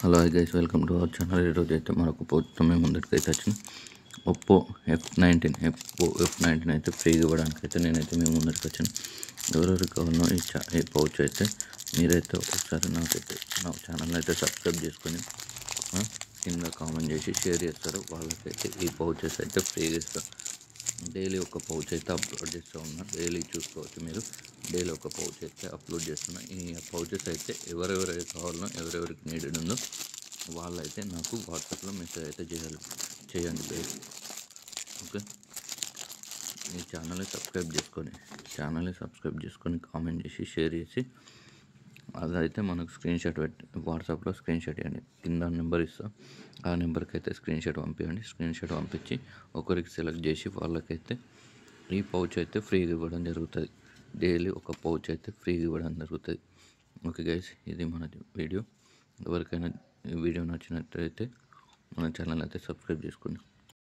Hello guys, welcome to our channel. ఈరోజు అయితే మరొక పోస్ట్తో మేము ముందరికైతే వచ్చిన ఒప్పో F19 అయితే ఫ్రీగా ఇవ్వడానికి అయితే నేనైతే మేము ముందరికి వచ్చాను. ఎవరెవరికి కావాలనో ఈ పౌచ్ అయితే మీరైతే ఒకసారి నాకైతే నా ఛానల్ అయితే సబ్స్క్రైబ్ చేసుకొని కింద కామెంట్ చేసి షేర్ చేస్తారు. వాళ్ళకైతే ఈ పౌచెస్ అయితే ఫ్రీగా ఇస్తారు. డైలీ ఒక పౌచ్ అయితే అప్లోడ్ చేస్తూ ఉన్నా. డైలీ చూసుకోవచ్చు మీరు. డైలీ ఒక పౌచ్ అయితే అప్లోడ్ చేస్తున్నా. ఈ పౌచెస్ అయితే ఎవరెవరైతే కావాలనో, ఎవరెవరికి నీడెడ్ ఉందో వాళ్ళైతే నాకు వాట్సాప్లో మెసేజ్ అయితే చేయండి ప్లీజ్. ఓకే, ఈ ఛానల్ని సబ్స్క్రైబ్ చేసుకొని కామెంట్ చేసి షేర్ చేసి అదైతే మనకు స్క్రీన్ షాట్ వాట్సాప్లో స్క్రీన్ షాట్ ఇవ్వండి. కింద నెంబర్ ఇస్తా, ఆ నెంబర్కి అయితే స్క్రీన్ షాట్ పంపించండి. స్క్రీన్ షాట్ పంపించి ఒకరికి సెలెక్ట్ చేసి వాళ్ళకైతే ఈ పౌచ్ అయితే ఫ్రీగా ఇవ్వడం జరుగుతుంది. డైలీ ఒక పౌచ్ అయితే ఫ్రీగా ఇవ్వడం జరుగుతుంది. ఓకే గైస్, ఇది మన వీడియో. ఎవరికైనా ఈ వీడియో నచ్చినట్లయితే మన ఛానల్ అయితే సబ్స్క్రైబ్ చేసుకోండి.